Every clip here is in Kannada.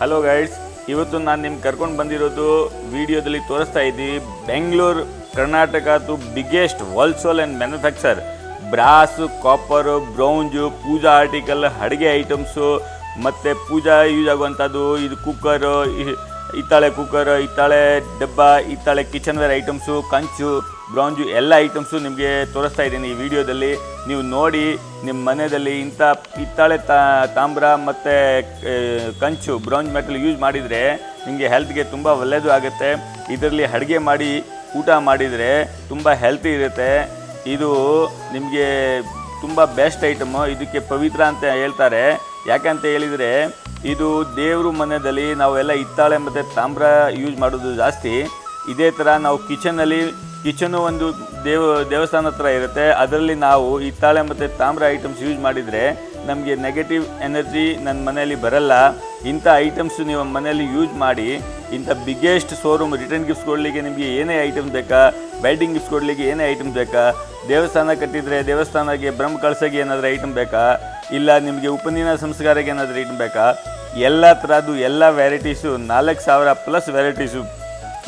ಹಲೋ ಗೈಡ್ಸ್, ಇವತ್ತು ನಾನು ನಿಮ್ಗೆ ಕರ್ಕೊಂಡು ಬಂದಿರೋದು ವಿಡಿಯೋದಲ್ಲಿ ತೋರಿಸ್ತಾ ಇದ್ದೀವಿ ಬೆಂಗಳೂರು ಕರ್ನಾಟಕದ್ದು biggest wholesale and manufacture brass, copper, bronze, puja article, ಅಡುಗೆ ಐಟಮ್ಸು ಮತ್ತು ಪೂಜಾ ಯೂಸ್ ಆಗುವಂಥದ್ದು. ಇದು ಕುಕ್ಕರು, ಹಿತ್ತಾಳೆ ಕುಕ್ಕರ್, ಹಿತ್ತಾಳೆ ಡಬ್ಬ, ಹಿತ್ತಾಳೆ ಕಿಚನ್ವೇರ್ ಐಟಮ್ಸು, ಕಂಚು, ಬ್ರೌಂಜು ಎಲ್ಲ ಐಟಮ್ಸು ನಿಮಗೆ ತೋರಿಸ್ತಾ ಇದ್ದೀನಿ ಈ ವಿಡಿಯೋದಲ್ಲಿ. ನೀವು ನೋಡಿ ನಿಮ್ಮ ಮನೆಯಲ್ಲಿ ಇಂಥ ಹಿತ್ತಾಳೆ ತಾಮ್ರ ಮತ್ತು ಕಂಚು, ಬ್ರೌಂಜ್ ಮೆಟಲ್ ಯೂಸ್ ಮಾಡಿದರೆ ನಿಮಗೆ ಹೆಲ್ತ್ಗೆ ತುಂಬ ಒಳ್ಳೆಯದು ಆಗುತ್ತೆ. ಇದರಲ್ಲಿ ಅಡುಗೆ ಮಾಡಿ ಊಟ ಮಾಡಿದರೆ ತುಂಬ ಹೆಲ್ತಿ ಇರುತ್ತೆ. ಇದು ನಿಮಗೆ ತುಂಬ ಬೆಸ್ಟ್ ಐಟಮು. ಇದಕ್ಕೆ ಪವಿತ್ರ ಅಂತ ಹೇಳ್ತಾರೆ. ಯಾಕಂತ ಹೇಳಿದರೆ ಇದು ದೇವ್ರ ಮನೆಯಲ್ಲಿ ನಾವೆಲ್ಲ ಹಿತ್ತಾಳೆ ಮತ್ತು ತಾಮ್ರ ಯೂಸ್ ಮಾಡೋದು ಜಾಸ್ತಿ. ಇದೇ ಥರ ನಾವು ಕಿಚನ್ನು ಒಂದು ದೇವಸ್ಥಾನ ಹತ್ರ ಇರುತ್ತೆ. ಅದರಲ್ಲಿ ನಾವು ಹಿತ್ತಾಳೆ ಮತ್ತು ತಾಮ್ರ ಐಟಮ್ಸ್ ಯೂಸ್ ಮಾಡಿದರೆ ನಮಗೆ ನೆಗೆಟಿವ್ ಎನರ್ಜಿ ನನ್ನ ಮನೆಯಲ್ಲಿ ಬರಲ್ಲ. ಇಂಥ ಐಟಮ್ಸು ನೀವು ಮನೆಯಲ್ಲಿ ಯೂಸ್ ಮಾಡಿ. ಇಂಥ ಬಿಗ್ಗೆಸ್ಟ್ ಶೋರೂಮ್, ರಿಟರ್ನ್ ಗಿಫ್ಟ್ಸ್ ಕೊಡಲಿಕ್ಕೆ ನಿಮಗೆ ಏನೇ ಐಟಮ್ಸ್ ಬೇಕಾ, ವೆಡ್ಡಿಂಗ್ ಗಿಫ್ಟ್ಸ್ ಕೊಡಲಿಕ್ಕೆ ಏನೇ ಐಟಮ್ಸ್ ಬೇಕಾ, ದೇವಸ್ಥಾನ ಕಟ್ಟಿದರೆ ದೇವಸ್ಥಾನಕ್ಕೆ ಬ್ರಹ್ಮ ಕಳಸಕ್ಕೆ ಏನಾದರೂ ಐಟಮ್ ಬೇಕಾ, ಇಲ್ಲ ನಿಮಗೆ ಉಪನಯನ ಸಂಸ್ಕಾರಕ್ಕೆ ಏನಾದರೂ ಐಟಮ್ ಬೇಕಾ, ಎಲ್ಲ ಥರದ್ದು ಎಲ್ಲ ವೆರೈಟೀಸು 4000+ ವೆರೈಟೀಸು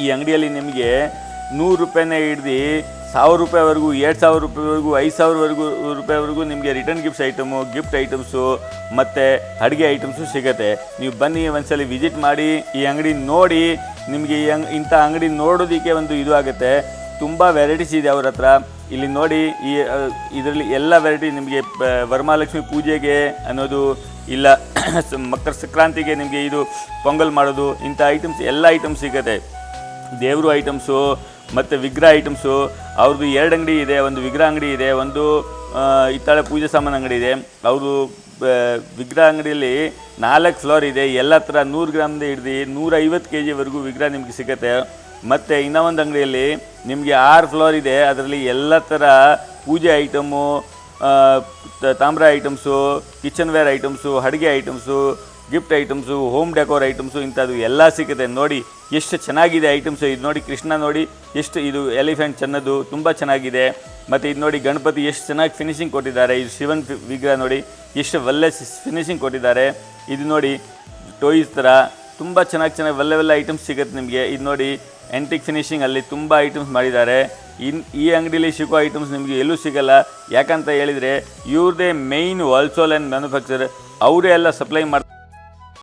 ಈ ಅಂಗಡಿಯಲ್ಲಿ ನಿಮಗೆ 100 ರೂಪಾಯಿನೇ ಹಿಡ್ದು 1000 ರೂಪಾಯಿವರೆಗೂ, 2000 ರೂಪಾಯಿವರೆಗೂ, 5000 ರೂಪಾಯಿವರೆಗೂ ನಿಮಗೆ return gifts item, gift items ಮತ್ತು ಅಡುಗೆ ಐಟಮ್ಸು ಸಿಗುತ್ತೆ. ನೀವು ಬನ್ನಿ, ಒಂದ್ಸಲ ವಿಸಿಟ್ ಮಾಡಿ, ಈ ಅಂಗಡಿ ನೋಡಿ. ನಿಮಗೆ ಇಂಥ ಅಂಗಡಿ ನೋಡೋದಕ್ಕೆ ಒಂದು ಇದು ಆಗುತ್ತೆ. ತುಂಬ ವೆರೈಟೀಸ್ ಇದೆ ಅವ್ರ ಹತ್ರ. ಇಲ್ಲಿ ನೋಡಿ, ಇದರಲ್ಲಿ ಎಲ್ಲ ವೆರೈಟಿ ನಿಮಗೆ ವರಮಹಾಲಕ್ಷ್ಮಿ ಪೂಜೆಗೆ ಅನ್ನೋದು, ಇಲ್ಲ ಮಕರ ಸಂಕ್ರಾಂತಿಗೆ ನಿಮಗೆ ಇದು ಪೊಂಗಲ್ ಮಾಡೋದು, ಇಂಥ ಐಟಮ್ಸ್ ಎಲ್ಲ ಐಟಮ್ಸ್ ಸಿಗುತ್ತೆ. ದೇವರು ಐಟಮ್ಸು ಮತ್ತು ವಿಗ್ರಹ ಐಟಮ್ಸು. ಅವ್ರದ್ದು 2 ಅಂಗಡಿ ಇದೆ. ಒಂದು ವಿಗ್ರಹ ಅಂಗಡಿ ಇದೆ, ಒಂದು ಹಿತ್ತಾಳೆ ಪೂಜೆ ಸಾಮಾನು ಅಂಗಡಿ ಇದೆ. ಅವರು ವಿಗ್ರಹ ಅಂಗಡಿಯಲ್ಲಿ 4 ಫ್ಲೋರ್ ಇದೆ. ಎಲ್ಲ ಥರ 100 ಗ್ರಾಮ್ದು ಹಿಡ್ದು 150 kgವರೆಗೂ ವಿಗ್ರಹ ನಿಮಗೆ ಸಿಗುತ್ತೆ. ಮತ್ತು ಇನ್ನೂ ಒಂದು ಅಂಗಡಿಯಲ್ಲಿ ನಿಮಗೆ 6 ಫ್ಲೋರ್ ಇದೆ. ಅದರಲ್ಲಿ ಎಲ್ಲ ಥರ ಪೂಜೆ ಐಟಮು, ತಾಮ್ರ ಐಟಮ್ಸು, ಕಿಚನ್ವೇರ್ ಐಟಮ್ಸು, ಅಡುಗೆ items, gift items, home decor items, ಇಂಥದ್ದು ಎಲ್ಲ ಸಿಗುತ್ತೆ. ನೋಡಿ ಎಷ್ಟು ಚೆನ್ನಾಗಿದೆ ಐಟಮ್ಸು. ಇದು ನೋಡಿ ಕೃಷ್ಣ, ನೋಡಿ ಎಷ್ಟು ಇದು ಎಲಿಫೆಂಟ್ ಚೆನ್ನದು, ತುಂಬ ಚೆನ್ನಾಗಿದೆ. ಮತ್ತು ಇದು ನೋಡಿ ಗಣಪತಿ ಎಷ್ಟು ಚೆನ್ನಾಗಿ ಫಿನಿಶಿಂಗ್ ಕೊಟ್ಟಿದ್ದಾರೆ. ಇದು ಶಿವನ್ ವಿಗ್ರಹ ನೋಡಿ ಎಷ್ಟು ಒಳ್ಳೆ ಫಿನಿಶಿಂಗ್ ಕೊಟ್ಟಿದ್ದಾರೆ. ಇದು ನೋಡಿ ಟೋಯ್ಸ್ ಥರ ತುಂಬ ಚೆನ್ನಾಗಿ ಒಳ್ಳೆ ಐಟಮ್ಸ್ ಸಿಗುತ್ತೆ ನಿಮಗೆ. ಇದು ನೋಡಿ ಆ್ಯಂಟಿಕ್ ಫಿನಿಶಿಂಗಲ್ಲಿ ತುಂಬ ಐಟಮ್ಸ್ ಮಾಡಿದ್ದಾರೆ. ಈ ಅಂಗಡಿಯಲ್ಲಿ ಸಿಗೋ ಐಟಮ್ಸ್ ನಿಮಗೆ ಎಲ್ಲೂ ಸಿಗೋಲ್ಲ. ಯಾಕಂತ ಹೇಳಿದರೆ ಇವ್ರದ್ದೇ ಮೇಯ್ನ್ ಹೋಲ್ಸೇಲ್ ಆ್ಯಂಡ್ ಮ್ಯಾನುಫ್ಯಾಕ್ಚರ್. ಅವರೇ ಎಲ್ಲ ಸಪ್ಲೈ ಮಾಡ್ತಾರೆ.